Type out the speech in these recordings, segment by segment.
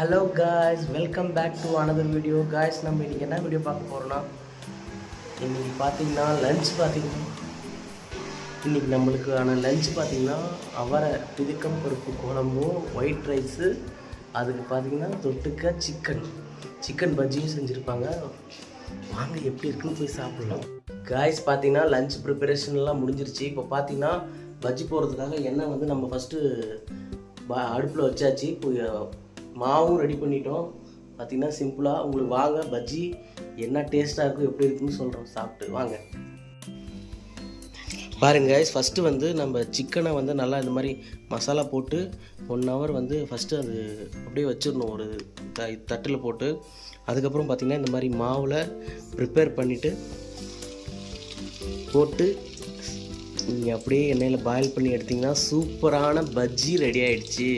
Hello guys, welcome back to another video. Guys, நம்ம இன்றைக்கி என்ன வீடியோ பார்க்க போகிறோன்னா, இன்றைக்கி பார்த்தீங்கன்னா இன்றைக்கி நம்மளுக்கான லஞ்ச் பார்த்திங்கன்னா அவரை பிதுக்கம் பருப்பு குழம்பும் ஒயிட் ரைஸு, அதுக்கு பார்த்திங்கன்னா தொட்டுக்க சிக்கன் பஜ்ஜியும் செஞ்சுருப்பாங்க. வாங்க எப்படி இருக்குன்னு போய் சாப்பிட்லாம். காய்ஸ், பார்த்திங்கன்னா லஞ்ச் ப்ரிப்பரேஷன்லாம் முடிஞ்சிருச்சு. இப்போ பார்த்திங்கன்னா பஜ்ஜி போடுறதுக்காக எண்ணெய் வந்து நம்ம ஃபஸ்ட்டு அடுப்பில் வச்சாச்சு. இப்போ மாவும் ரெடி பண்ணிட்டோம். பார்த்திங்கன்னா சிம்பிளாக உங்களுக்கு வாங்க பஜ்ஜி என்ன டேஸ்ட்டாக இருக்கும் எப்படி இருக்குன்னு சொல்கிறோம். சாப்பிட்டு வாங்க. பாருங்க கைஸ், ஃபஸ்ட்டு வந்து நம்ம சிக்கனை வந்து நல்லா இந்த மாதிரி மசாலா போட்டு 1 hour வந்து ஃபஸ்ட்டு அது அப்படியே வச்சிடணும் ஒரு தட்டில் போட்டு. அதுக்கப்புறம் பார்த்திங்கன்னா இந்த மாதிரி மாவில் ப்ரிப்பேர் பண்ணிவிட்டு போட்டு நீங்கள் அப்படியே எண்ணெயில் பாயில் பண்ணி எடுத்திங்கன்னா சூப்பரான பஜ்ஜி ரெடி ஆகிடுச்சு.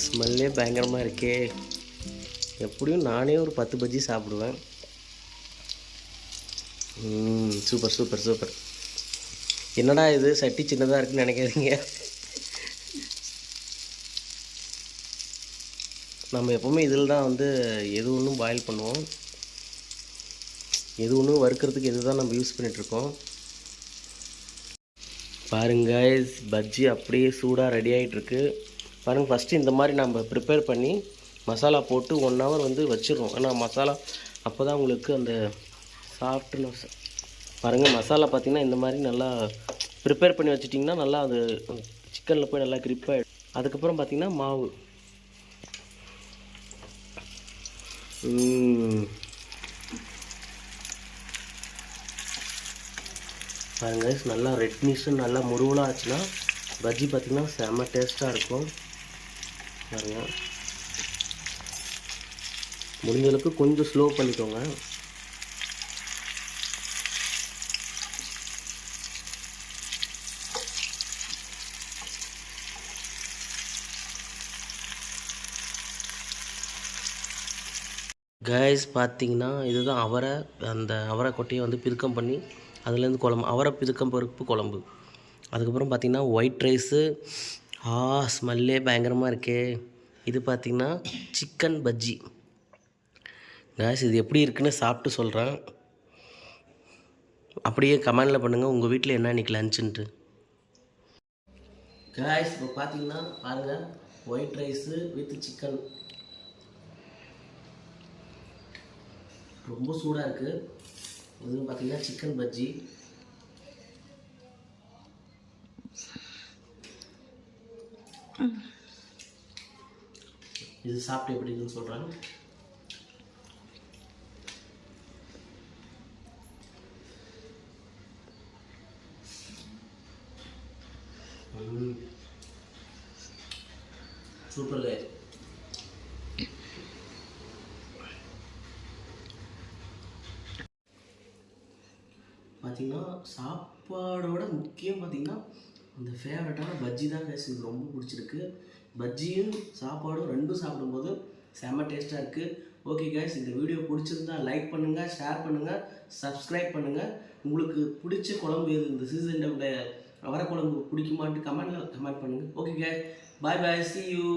ஸ்மெல்லே பயங்கரமாக இருக்கே. எப்படியும் நானே ஒரு 10 பஜ்ஜி சாப்பிடுவேன். Super super super. என்னடா இது சட்டி சின்னதாக இருக்குன்னு நினைக்காதீங்க. நம்ம எப்போவுமே இதில் தான் வந்து எது ஒன்றும் பாயில் பண்ணுவோம். எது ஒன்றும் வறுக்கிறதுக்கு எது தான் நம்ம யூஸ் பண்ணிகிட்ருக்கோம். பாருங்க பஜ்ஜி அப்படியே சூடாக ரெடி ஆகிட்டுருக்கு. பாருங்கள், ஃபஸ்ட்டு இந்த மாதிரி நம்ம ப்ரிப்பேர் பண்ணி மசாலா போட்டு 1 hour வந்து வச்சிடணும். ஏன்னா மசாலா அப்போ தான் உங்களுக்கு அந்த சாஃப்ட்னஸ். பாருங்கள், மசாலா பார்த்திங்கன்னா இந்த மாதிரி நல்லா ப்ரிப்பேர் பண்ணி வச்சிட்டிங்கன்னா நல்லா அது சிக்கனில் போய் நல்லா கிரிப் ஆகிடும். அதுக்கப்புறம் பார்த்திங்கன்னா மாவு பாருங்கள், நல்லா ரெட்னிஷும் நல்லா முருவலாக ஆச்சுன்னா பஜ்ஜி பார்த்திங்கன்னா செம்ம டேஸ்ட்டாக இருக்கும். பாருங்கள், முடிஞ்சளவுக்கு கொஞ்சம் ஸ்லோ பண்ணிக்கோங்க. கைஸ், பார்த்திங்கன்னா இதுதான் அந்த அவரை கொட்டையை வந்து பிதுக்கம் பண்ணி அதுலேருந்து குழம்பு, அவரை பிதுக்கம் பருப்பு குழம்பு. அதுக்கப்புறம் பார்த்திங்கன்னா ஒயிட் ரைஸு. ஸ்மெல்லே பயங்கரமாக இருக்கே. இது பார்த்திங்கன்னா சிக்கன் பஜ்ஜி. கைஸ், இது எப்படி இருக்குன்னு சாப்பிட்டு சொல்கிறேன். அப்படியே கமெண்டில் பண்ணுங்கள் உங்கள் வீட்டில் என்ன இன்றைக்கி லஞ்சுன்ட்டு. கைஸ், இப்போ பார்த்திங்கன்னா பாருங்கள், ஒயிட் ரைஸு வித் சிக்கன் ரொம்ப சூடாக இருக்குது. இது பார்த்திங்கன்னா சிக்கன் பஜ்ஜி. இது சாப்பிட்டு எப்படி இருக்குன்னு சொல்கிறேன். Super guys. பார்த்திங்கன்னா சாப்பாடோட முக்கியம் பார்த்திங்கன்னா அந்த ஃபேவரட்டான பஜ்ஜி தான் கைஸ். இது ரொம்ப பிடிச்சிருக்கு. பஜ்ஜியும் சாப்பாடும் ரெண்டும் சாப்பிடும்போது செம்ம டேஸ்ட்டாக இருக்குது. ஓகே கைஸ், இந்த வீடியோ பிடிச்சிருந்தா லைக் பண்ணுங்கள், ஷேர் பண்ணுங்கள், சப்ஸ்கிரைப் பண்ணுங்கள். உங்களுக்கு பிடிச்ச குழம்பு எது, இந்த சீசனில் அவரை குழம்பு பிடிக்குமான்ட்டு கமெண்ட் பண்ணுங்கள். Okay guys, bye bye, see you.